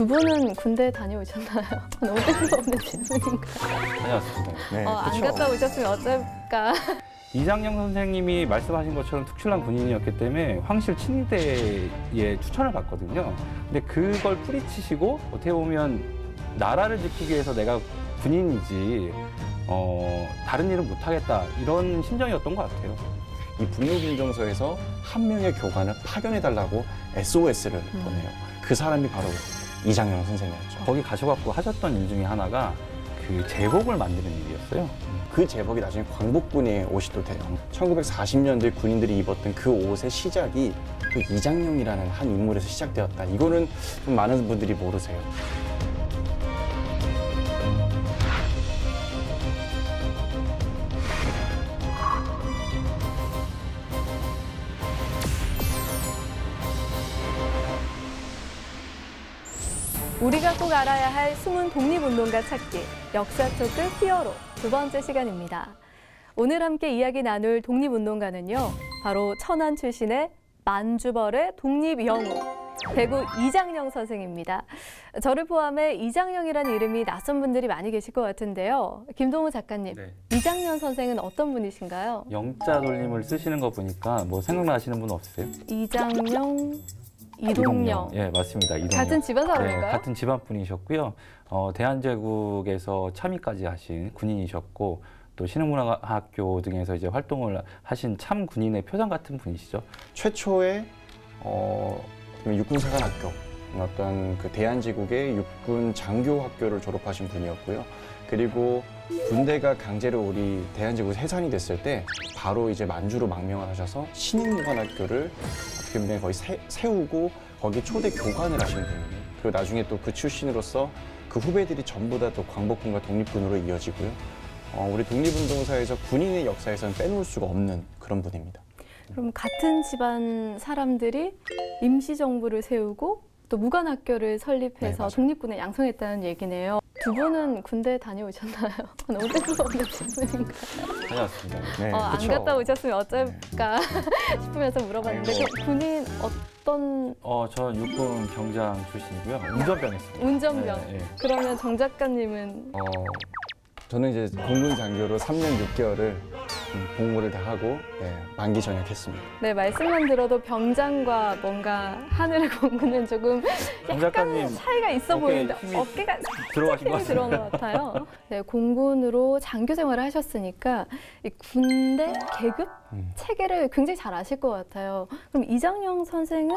두 분은 군대 다녀오셨나요? 너무 뜬금없는 질문인가요? 다녀왔습니다. 네, 안 그쵸. 갔다 오셨으면 어쩔까? 이장영 선생님이 말씀하신 것처럼 특출난 군인이었기 때문에 황실 친위대에 추천을 받거든요. 근데 그걸 뿌리치시고 어떻게 보면 나라를 지키기 위해서 내가 군인이지 다른 일은 못하겠다 이런 심정이었던 것 같아요. 이 북녘인정서에서 한 명의 교관을 파견해달라고 SOS를 보내요. 그 사람이 바로 이장영 선생이었죠. 거기 가셔갖고 하셨던 일 중에 하나가 그 제복을 만드는 일이었어요. 그 제복이 나중에 광복군의 옷이 돼요. 1940년대 군인들이 입었던 그 옷의 시작이 그 이장영이라는 한 인물에서 시작되었다. 이거는 좀 많은 분들이 모르세요. 우리가 꼭 알아야 할 숨은 독립운동가 찾기, 역사 토크 히어로 두 번째 시간입니다. 오늘 함께 이야기 나눌 독립운동가는요, 바로 천안 출신의 만주벌의 독립영웅, 대구 이장영 선생입니다. 저를 포함해 이장영이라는 이름이 낯선 분들이 많이 계실 것 같은데요. 김동우 작가님, 네. 이장영 선생은 어떤 분이신가요? 영자 돌림을 쓰시는 거 보니까 뭐 생각나시는 분 없으세요? 이장영, 이동영. 예, 맞습니다. 이동영. 같은 집안 네, 사람인가요? 같은 집안 분이셨고요. 대한제국에서 참의까지 하신 군인이셨고 또 신흥문화학교 등에서 이제 활동을 하신 참 군인의 표상 같은 분이시죠. 최초의 육군사관학교, 어떤 그 대한제국의 육군 장교학교를 졸업하신 분이었고요. 그리고 군대가 강제로 우리 대한제국 해산이 됐을 때 바로 이제 만주로 망명을 하셔서 신흥문화학교를 어떻게 보면 거의 세우고 거기 초대 교관을 하신 분이에요. 그리고 나중에 또 그 출신으로서 그 후배들이 전부 다 또 광복군과 독립군으로 이어지고요. 우리 독립운동사에서 군인의 역사에서는 빼놓을 수가 없는 그런 분입니다. 그럼 같은 집안 사람들이 임시정부를 세우고 또 무관학교를 설립해서 네, 독립군을 양성했다는 얘기네요. 두 분은 군대 다녀오셨나요? 너무 뜬금없는 질문인가요? 다녀왔습니다. 네, 안 그쵸. 갔다 오셨으면 어쩔까 싶으면서 물어봤는데 아이고. 그럼 군인 어떤 전 육군 병장 출신이고요. 운전병 했습니다. 운전병? 네, 네. 그러면 정 작가님은 저는 이제 공군 장교로 3년 6개월을 복무를 다 하고 만기 전역했습니다. 네, 말씀만 들어도 병장과 뭔가 하늘을 공군은 조금 정 약간 작가님 차이가 있어 어깨에 보이는데 힘이 어깨가 들어가신 것 힘이 들어온 것 같아요. 네, 공군으로 장교 생활을 하셨으니까 이 군대 계급 체계를 굉장히 잘 아실 것 같아요. 그럼 이장영 선생은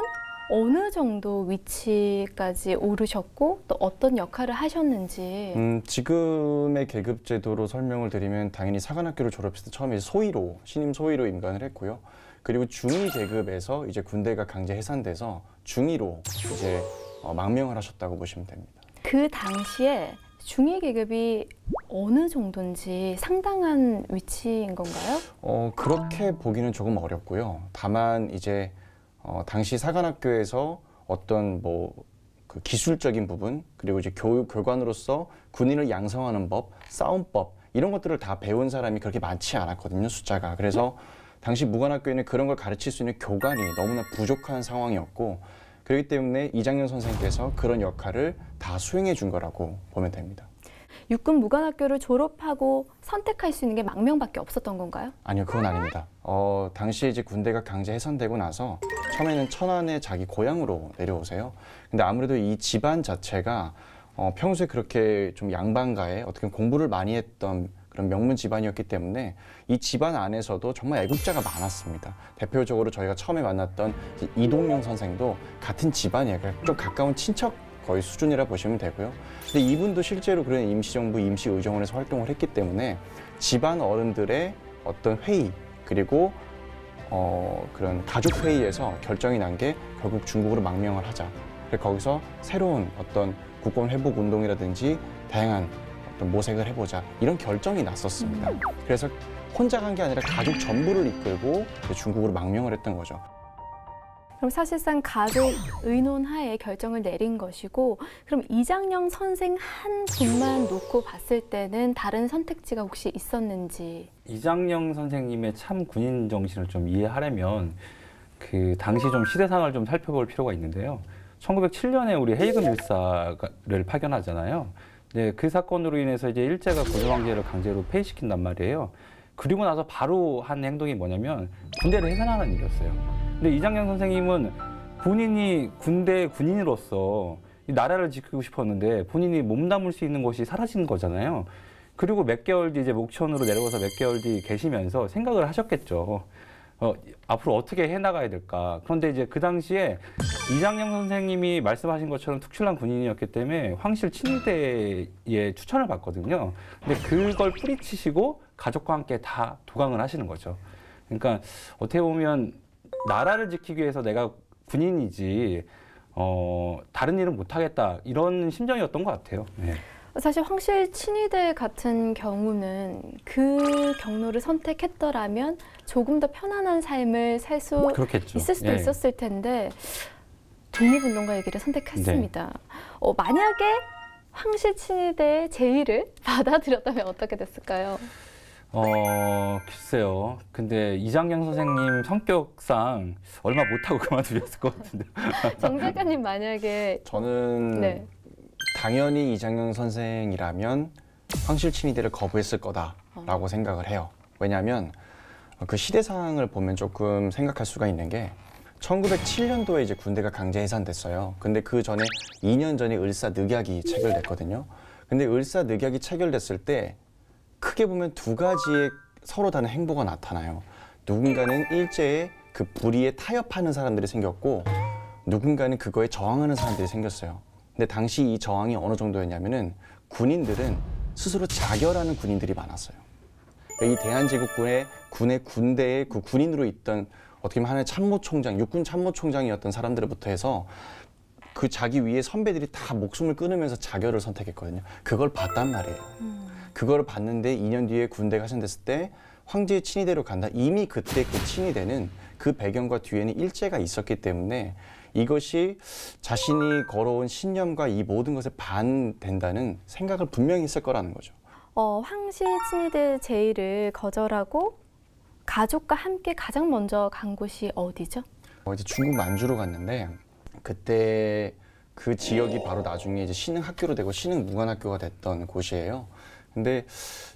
어느 정도 위치까지 오르셨고 또 어떤 역할을 하셨는지. 지금의 계급 제도로 설명을 드리면 당연히 사관학교를 졸업했을 때 처음에 소위로, 신임 소위로 임관을 했고요. 그리고 중위 계급에서 이제 군대가 강제 해산돼서 중위로 이제 망명을 하셨다고 보시면 됩니다. 그 당시에 중위 계급이 어느 정도인지 상당한 위치인 건가요? 그렇게 보기는 조금 어렵고요. 다만 이제 당시 사관학교에서 어떤 그 기술적인 부분, 그리고 이제 교관으로서 군인을 양성하는 법, 싸움법 이런 것들을 다 배운 사람이 그렇게 많지 않았거든요, 숫자가. 그래서 당시 무관학교에는 그런 걸 가르칠 수 있는 교관이 너무나 부족한 상황이었고, 그렇기 때문에 이장영 선생님께서 그런 역할을 다 수행해 준 거라고 보면 됩니다. 육군 무관학교를 졸업하고 선택할 수 있는 게 망명밖에 없었던 건가요? 아니요, 그건 아닙니다. 당시에 이제 군대가 강제 해산되고 나서 처음에는 천안에 자기 고향으로 내려오세요. 근데 아무래도 이 집안 자체가 평소에 그렇게 좀 양반가에 어떻게 공부를 많이 했던 그런 명문 집안이었기 때문에 이 집안 안에서도 정말 애국자가 많았습니다. 대표적으로 저희가 처음에 만났던 이동영 선생도 같은 집안이에요. 좀 가까운 친척 거의 수준이라 보시면 되고요. 근데 이분도 실제로 그런 임시정부, 임시의정원에서 활동을 했기 때문에 집안 어른들의 어떤 회의, 그리고 그런 가족 회의에서 결정이 난 게 결국 중국으로 망명을 하자. 그래서 거기서 새로운 어떤 국권 회복 운동이라든지 다양한 어떤 모색을 해보자, 이런 결정이 났었습니다. 그래서 혼자 간 게 아니라 가족 전부를 이끌고 중국으로 망명을 했던 거죠. 그럼 사실상 가족 의논하에 결정을 내린 것이고, 그럼 이장영 선생 한 분만 놓고 봤을 때는 다른 선택지가 혹시 있었는지? 이장영 선생님의 참 군인 정신을 좀 이해하려면 그 당시 좀 시대상을 좀 살펴볼 필요가 있는데요. 1907년에 우리 헤이그 밀사를 파견하잖아요. 네, 그 사건으로 인해서 이제 일제가 고조황제를 강제로 폐위시킨단 말이에요. 그리고 나서 바로 한 행동이 뭐냐면 군대를 해산하는 일이었어요. 근데 이장영 선생님은 본인이 군대 군인으로서 이 나라를 지키고 싶었는데 본인이 몸담을 수 있는 곳이 사라진 거잖아요. 그리고 몇 개월 뒤 이제 목천으로 내려가서 몇 개월 뒤 계시면서 생각을 하셨겠죠. 앞으로 어떻게 해나가야 될까. 그런데 이제 그 당시에 이장영 선생님이 말씀하신 것처럼 특출난 군인이었기 때문에 황실 친위대에 추천을 받거든요. 근데 그걸 뿌리치시고 가족과 함께 다 도강을 하시는 거죠. 그러니까 어떻게 보면 나라를 지키기 위해서 내가 군인이지 다른 일은 못하겠다 이런 심정이었던 것 같아요. 네. 사실 황실 친위대 같은 경우는 그 경로를 선택했더라면 조금 더 편안한 삶을 살 수 그렇겠죠. 있을 수도 예. 있었을 텐데 독립운동가 얘기를 선택했습니다. 네. 만약에 황실 친위대의 제의를 받아들였다면 어떻게 됐을까요? 글쎄요. 근데 이장영 선생님 성격상 얼마 못하고 그만두셨을 것 같은데. 정 작가님 만약에 저는 네. 당연히 이장영 선생이라면 황실 친위대를 거부했을 거다라고 생각을 해요. 왜냐하면 그 시대상을 보면 조금 생각할 수가 있는 게 1907년도에 이제 군대가 강제 해산됐어요. 근데 그 전에 2년 전에 을사늑약이 체결됐거든요. 근데 을사늑약이 체결됐을 때 크게 보면 두 가지의 서로 다른 행보가 나타나요. 누군가는 일제의 그 불의에 타협하는 사람들이 생겼고 누군가는 그거에 저항하는 사람들이 생겼어요. 근데 당시 이 저항이 어느 정도였냐면은 군인들은 스스로 자결하는 군인들이 많았어요. 이 대한제국군의 군대의 그 군인으로 있던 어떻게 보면 하나의 참모총장, 육군 참모총장이었던 사람들부터 해서 그 자기 위에 선배들이 다 목숨을 끊으면서 자결을 선택했거든요. 그걸 봤단 말이에요. 그걸 봤는데 2년 뒤에 군대가 해산됐을 때 황제의 친위대로 간다. 이미 그때 그 친위대는 그 배경과 뒤에는 일제가 있었기 때문에 이것이 자신이 걸어온 신념과 이 모든 것에 반된다는 생각을 분명히 했을 거라는 거죠. 황실 친위대 제의를 거절하고 가족과 함께 가장 먼저 간 곳이 어디죠? 이제 중국 만주로 갔는데 그때 그 지역이 바로 나중에 이제 신흥학교로 되고 신흥무관학교가 됐던 곳이에요. 근데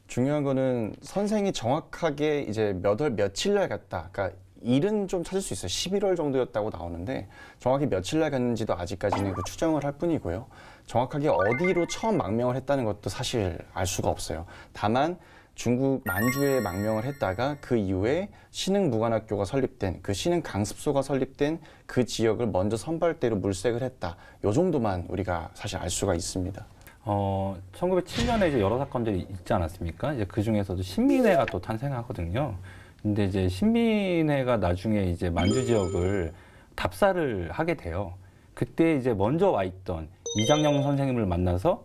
중요한 거는 선생이 정확하게 이제 몇 월 며칠 날 갔다. 그러니까 일은 좀 찾을 수 있어요. 11월 정도였다고 나오는데 정확히 며칠 날 갔는지도 아직까지는 그 추정을 할 뿐이고요. 정확하게 어디로 처음 망명을 했다는 것도 사실 알 수가 없어요. 다만 중국 만주에 망명을 했다가 그 이후에 신흥무관학교가 설립된 그 신흥강습소가 설립된 그 지역을 먼저 선발대로 물색을 했다. 요 정도만 우리가 사실 알 수가 있습니다. 1907년에 이제 여러 사건들이 있지 않았습니까? 이제 그 중에서도 신민회가 또 탄생하거든요. 근데 이제 신민회가 나중에 이제 만주 지역을 답사를 하게 돼요. 그때 이제 먼저 와 있던 이장영 선생님을 만나서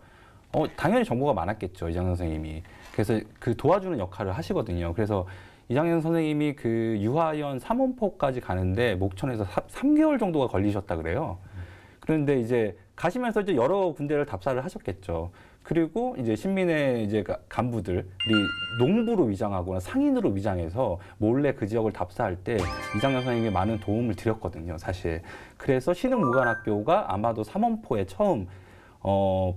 당연히 정보가 많았겠죠, 이장영 선생님이. 그래서 그 도와주는 역할을 하시거든요. 그래서 이장영 선생님이 그 유하연 삼원포까지 가는데 목천에서 3개월 정도가 걸리셨다 그래요. 그런데 이제 가시면서 이제 여러 군데를 답사를 하셨겠죠. 그리고 이제 신민회 이제 간부들이 농부로 위장하거나 상인으로 위장해서 몰래 그 지역을 답사할 때 이장영 선생님이 많은 도움을 드렸거든요, 사실. 그래서 신흥무관학교가 아마도 삼원포에 처음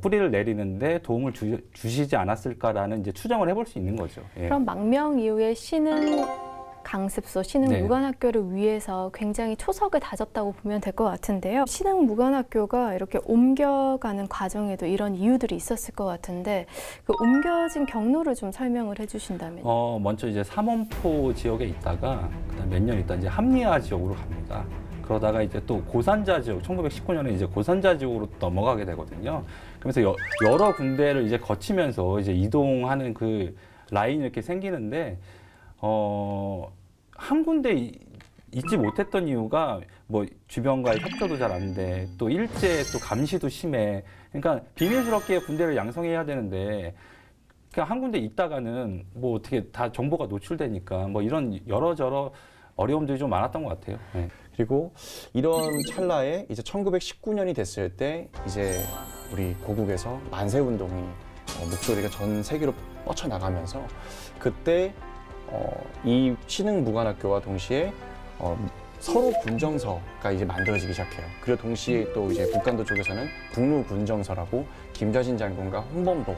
뿌리를 내리는데 도움을 주시지 않았을까라는 이제 추정을 해볼 수 있는 거죠. 예. 그럼 망명 이후에 신흥강습소, 신흥무관학교를 위해서 굉장히 초석을 다졌다고 보면 될 것 같은데요. 신흥무관학교가 이렇게 옮겨가는 과정에도 이런 이유들이 있었을 것 같은데 그 옮겨진 경로를 좀 설명을 해주신다면요. 먼저 이제 삼원포 지역에 있다가 그다음 몇 년 있다 이제 합리화 지역으로 갑니다. 그러다가 이제 또 고산자 지역, 1919년에 이제 고산자 지역으로 넘어가게 되거든요. 그러면서 여러 군데를 이제 거치면서 이제 이동하는 그 라인이 이렇게 생기는데, 한 군데 있지 못했던 이유가 뭐 주변과의 협조도 잘 안 돼, 또 일제 또 감시도 심해. 그러니까 비밀스럽게 군대를 양성해야 되는데, 그냥 한 군데 있다가는 뭐 어떻게 다 정보가 노출되니까 뭐 이런 여러저러 어려움들이 좀 많았던 것 같아요. 네. 그리고 이런 찰나에 이제 1919년이 됐을 때 이제 우리 고국에서 만세 운동이 목소리가 전 세계로 뻗쳐나가면서 그때 이 신흥무관학교와 동시에 서로 군정서가 이제 만들어지기 시작해요. 그리고 동시에 또 이제 북한도 쪽에서는 북루 군정서라고 김좌진 장군과 홍범도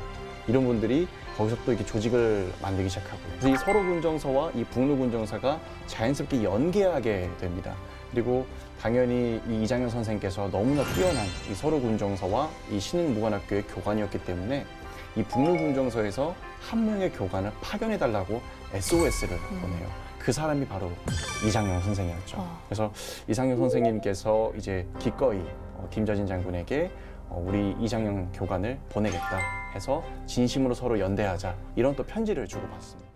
이런 분들이 거기서 또 이렇게 조직을 만들기 시작하고요. 그래서 이 서로 군정서와 이 북루 군정서가 자연스럽게 연계하게 됩니다. 그리고 당연히 이 이장현 선생께서 너무나 뛰어난 이 서로 군정서와 이 신흥무관학교의 교관이었기 때문에 이 북루 군정서에서 한 명의 교관을 파견해달라고 SOS를 보내요. 그 사람이 바로 이장현 선생이었죠. 그래서 이장현 선생님께서 이제 기꺼이 김좌진 장군에게 우리 이장현 교관을 보내겠다 해서 진심으로 서로 연대하자 이런 또 편지를 주고받습니다.